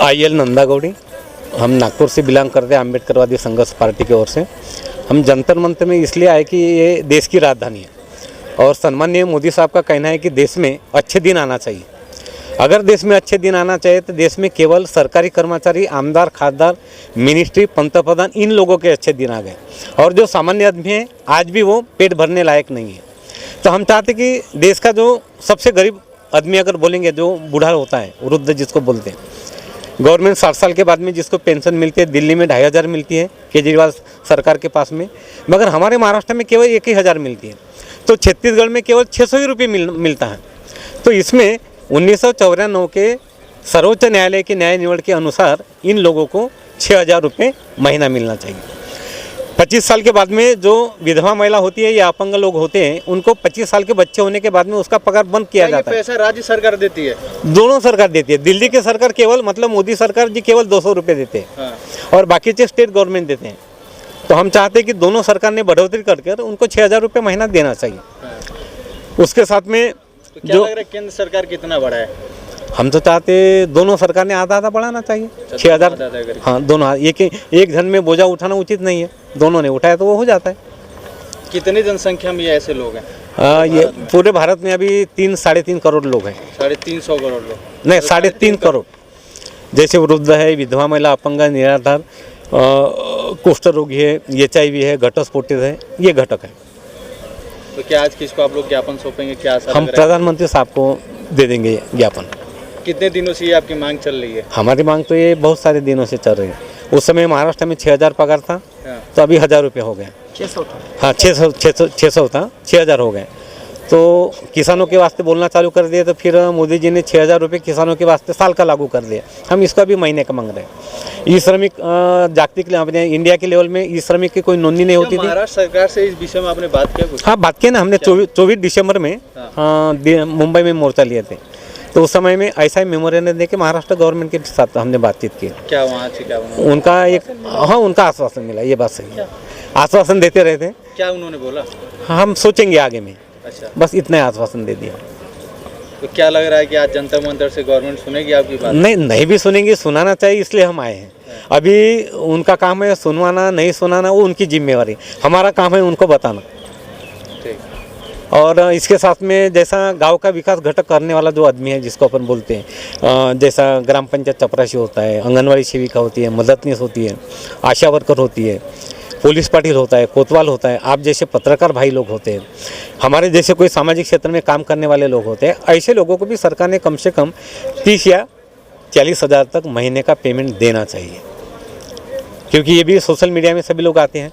IL Nanda गौड़ी, हम नागपुर से belong करते हैं, अम्बेडकरवादी संघर्ष पार्टी की ओर से। हम जंतर मंतर में इसलिए आए कि ये देश की राजधानी है और सम्माननीय मोदी साहब का कहना है कि देश में अच्छे दिन आना चाहिए। अगर देश में अच्छे दिन आना चाहिए तो देश में केवल सरकारी कर्मचारी, आमदार, खासदार, मिनिस्ट्री, पंतप्रधान, इन लोगों के अच्छे दिन आ गए और जो सामान्य आदमी है आज भी वो पेट भरने लायक नहीं है। तो हम चाहते कि देश का जो सबसे गरीब आदमी, अगर बोलेंगे जो बूढ़ा होता है, वृद्ध जिसको बोलते हैं, गवर्नमेंट 60 साल के बाद में जिसको पेंशन मिलती है, दिल्ली में 2500 मिलती है केजरीवाल सरकार के पास में, मगर हमारे महाराष्ट्र में केवल 1000 मिलती है। तो छत्तीसगढ़ में केवल 600 ही रुपये मिलता है। तो इसमें 1994 के सर्वोच्च न्यायालय के न्याय निर्णय के अनुसार इन लोगों को 6000 रुपये महीना मिलना चाहिए। 25 साल के बाद में जो विधवा महिला होती है या अपंग लोग होते हैं, उनको 25 साल के बच्चे होने के बाद में उसका पगार बंद किया जाता है। पैसा राज्य सरकार देती है? दोनों सरकार देती है। दिल्ली की सरकार केवल, मतलब मोदी सरकार जी केवल 200 रुपये देते हैं और बाकी स्टेट गवर्नमेंट देते हैं। तो हम चाहते हैं कि दोनों सरकार ने बढ़ोतरी करके उनको 6000 रुपये महीना देना चाहिए। उसके साथ में तो क्या लग रहा है केंद्र सरकार कितना बड़ा है? हम तो चाहते दोनों सरकार ने आधा आधा बढ़ाना चाहिए। 6000, हाँ दोनों, एक जन में बोझा उठाना उचित नहीं है, दोनों ने उठाया तो वो हो जाता है। कितनी जनसंख्या में ये ऐसे लोग हैं? ये पूरे भारत में अभी 3-3.5 करोड़ लोग हैं। 350 करोड़ लोग? नहीं, 3.5 करोड़। जैसे वृद्ध है, विधवा महिला, अपंग, निराधार, कुष्ठ रोगी है, HIV है, घटस्फोटित है, ये घटक है। तो क्या आज किसको आप लोग ज्ञापन सौंपेंगे? क्या हम प्रधानमंत्री साहब को दे देंगे ज्ञापन। कितने दिनों से ये आपकी मांग चल रही है? हमारी मांग तो ये बहुत सारे दिनों से चल रही है। उस समय महाराष्ट्र में 6000 पगार था, तो अभी 1000 रुपये हो गए। 600? हाँ, 600 था, 6000 हो गए। तो किसानों के वास्ते बोलना चालू कर दिए, तो फिर मोदी जी ने 6000 रुपये किसानों के वास्ते साल का लागू कर दिया। हम इसका भी महीने का मांग रहे हैं। ई श्रमिक जागतिक अपने इंडिया के लेवल में ई श्रमिक की कोई नोंदनी नहीं होती थी। महाराष्ट्र सरकार से इस विषय में आपने बात किया कुछ? हाँ, बात किया ना हमने। 24 दिसंबर में मुंबई में मोर्चा लिए थे, तो उस समय में ऐसा ही मेमोरेंडम दे के महाराष्ट्र गवर्नमेंट के साथ हमने बातचीत की। क्या वहाँ से क्या उनका एक, हाँ उनका आश्वासन मिला, ये बात सही है। आश्वासन देते रहे थे। क्या उन्होंने बोला? हम सोचेंगे आगे में। अच्छा, बस इतना ही आश्वासन दे दिया। तो क्या लग रहा है कि आज जंतर मंतर से गवर्नमेंट सुनेगी आपकी बात? नहीं भी सुनेंगे, सुनाना चाहिए, इसलिए हम आए हैं। अभी उनका काम है सुनवाना, नहीं सुनाना वो उनकी जिम्मेवारी, हमारा काम है उनको बताना। और इसके साथ में जैसा गांव का विकास घटक करने वाला जो आदमी है, जिसको अपन बोलते हैं, जैसा ग्राम पंचायत चपरासी होता है, आंगनवाड़ी सेविका होती है, मददनीस होती है, आशा वर्कर होती है, पुलिस पाटिल होता है, कोतवाल होता है, आप जैसे पत्रकार भाई लोग होते हैं, हमारे जैसे कोई सामाजिक क्षेत्र में काम करने वाले लोग होते हैं, ऐसे लोगों को भी सरकार ने कम से कम 30 या 40 हज़ार तक महीने का पेमेंट देना चाहिए। क्योंकि ये भी सोशल मीडिया में सभी लोग आते हैं,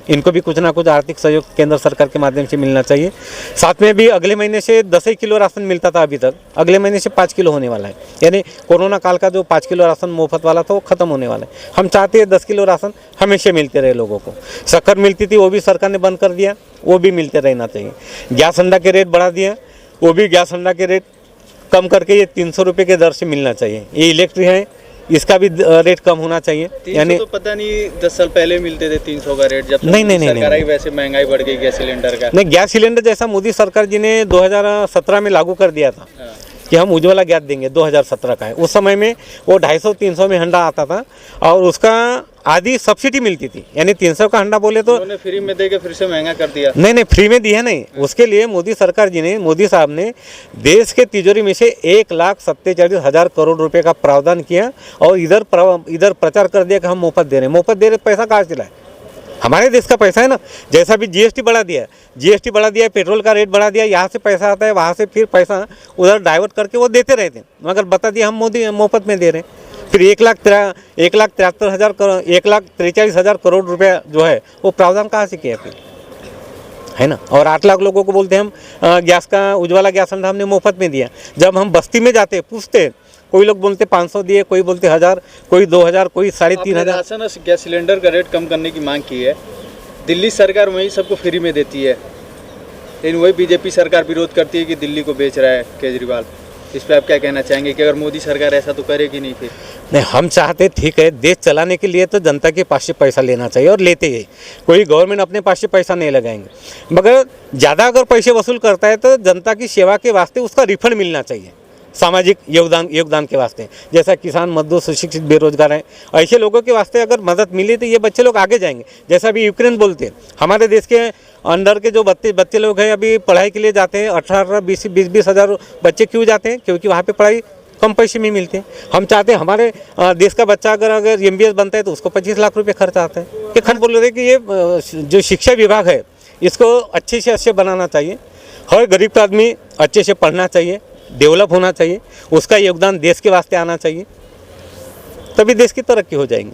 इनको भी कुछ ना कुछ आर्थिक सहयोग केंद्र सरकार के माध्यम से मिलना चाहिए। साथ में भी अगले महीने से 10 किलो राशन मिलता था अभी तक, अगले महीने से 5 किलो होने वाला है। यानी कोरोना काल का जो 5 किलो राशन मुफ्त वाला था वो खत्म होने वाला है। हम चाहते हैं 10 किलो राशन हमेशा मिलते रहे लोगों को। शक्कर मिलती थी वो भी सरकार ने बंद कर दिया, वो भी मिलते रहना चाहिए। गैस अंडा के रेट बढ़ा दिया, वो भी गैस अंडा के रेट कम करके ये 300 रुपये के दर से मिलना चाहिए। ये इलेक्ट्रिक है, इसका भी रेट कम होना चाहिए। यानी तो पता नहीं 10 साल पहले मिलते थे 300 का रेट, जब नहीं सरकार आई वैसे महंगाई बढ़ गई गैस सिलेंडर का। नहीं, गैस सिलेंडर जैसा मोदी सरकार जी ने 2017 में लागू कर दिया था कि हम उज्ज्वला गैस देंगे, 2017 का है। उस समय में वो 250-300 में हंडा आता था और उसका आधी सब्सिडी मिलती थी। यानी 300 का हंडा बोले तो उन्होंने फ्री में देके फिर से महंगा कर दिया। नहीं, फ्री में दिया नहीं। उसके लिए मोदी सरकार जी ने, मोदी साहब ने देश के तिजोरी में से 1,47,000 करोड़ रुपए का प्रावधान किया और इधर प्रचार कर दिया कि हम मुफ्त दे रहे हैं। मुफ्त दे रहे, पैसा कहाँ से लाए? हमारे देश का पैसा है ना। जैसा भी GST बढ़ा दिया, पेट्रोल का रेट बढ़ा दिया, यहाँ से पैसा आता है, वहाँ से फिर पैसा उधर डाइवर्ट करके वो देते रहते हैं। मगर बता दिया हम मोदी मुफ्त में दे रहे हैं। फिर 1,73,000 करोड़, 1,43,000 करोड़ रुपया जो है वो प्रावधान कहाँ से किया फिर, है ना। और 8 लाख लोगों को बोलते हम गैस का उज्ज्वला गैस अंडा हमने मुफ्त में दिया। जब हम बस्ती में जाते पूछते, कोई लोग बोलते 500 दिए, कोई बोलते 1000, कोई 2000, कोई 3,500। राशन और गैस सिलेंडर का रेट कम करने की मांग की है। दिल्ली सरकार वही सबको फ्री में देती है, लेकिन वही बीजेपी सरकार विरोध करती है कि दिल्ली को बेच रहा है केजरीवाल। इस पर आप क्या कहना चाहेंगे कि अगर मोदी सरकार ऐसा तो करेगी नहीं? फिर नहीं, हम चाहते ठीक है, देश चलाने के लिए तो जनता के पास से पैसा लेना चाहिए और लेते ही। कोई गवर्नमेंट अपने पास से पैसा नहीं लगाएंगे, मगर ज़्यादा अगर पैसे वसूल करता है तो जनता की सेवा के वास्ते उसका रिफंड मिलना चाहिए। सामाजिक योगदान के वास्ते, जैसा किसान, मजदूर, सुशिक्षित, बेरोजगार हैं, ऐसे लोगों के वास्ते अगर मदद मिली तो ये बच्चे लोग आगे जाएंगे। जैसा अभी यूक्रेन बोलते हैं, हमारे देश के अंडर के जो बच्चे लोग हैं अभी पढ़ाई के लिए जाते हैं, 18-20 हज़ार बच्चे क्यों जाते हैं? क्योंकि वहाँ पे पढ़ाई कम पैसे में मिलते हैं। हम चाहते हैं हमारे देश का बच्चा अगर MBS बनता है तो उसको 25 लाख रुपए खर्च आता है। ये खर्च बोल रहे हैं कि ये जो शिक्षा विभाग है इसको अच्छे से अच्छे बनाना चाहिए। हर गरीब का आदमी अच्छे से पढ़ना चाहिए, डेवलप होना चाहिए, उसका योगदान देश के वास्ते आना चाहिए, तभी देश की तरक्की हो जाएगी।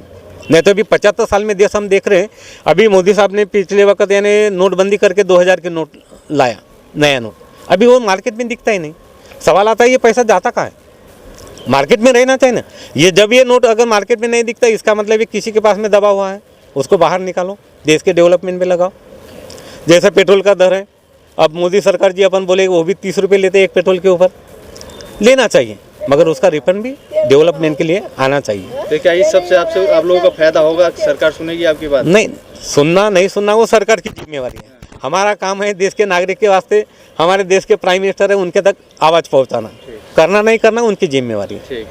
नहीं तो अभी 75 साल में देश हम देख रहे हैं। अभी मोदी साहब ने पिछले वक्त यानी नोटबंदी करके 2000 के नोट लाया, नया नोट, अभी वो मार्केट में दिखता ही नहीं। सवाल आता है ये पैसा जाता कहाँ है? मार्केट में रहना चाहिए ना। ये जब ये नोट अगर मार्केट में नहीं दिखता इसका मतलब ये किसी के पास में दबा हुआ है, उसको बाहर निकालो, देश के डेवलपमेंट में लगाओ। जैसे पेट्रोल का दर है, अब मोदी सरकार जी अपन बोले वो भी 30 रुपये लेते हैं एक पेट्रोल के ऊपर, लेना चाहिए, मगर उसका रिफंड भी डेवलपमेंट के लिए आना चाहिए। तो क्या इस सबसे आप लोगों का फायदा होगा? सरकार सुनेगी आपकी बात? नहीं सुनना वो सरकार की जिम्मेवारी है। हमारा काम है देश के नागरिक के वास्ते, हमारे देश के प्राइम मिनिस्टर है उनके तक आवाज़ पहुंचाना, करना नहीं करना उनकी जिम्मेवारी है। ठीक।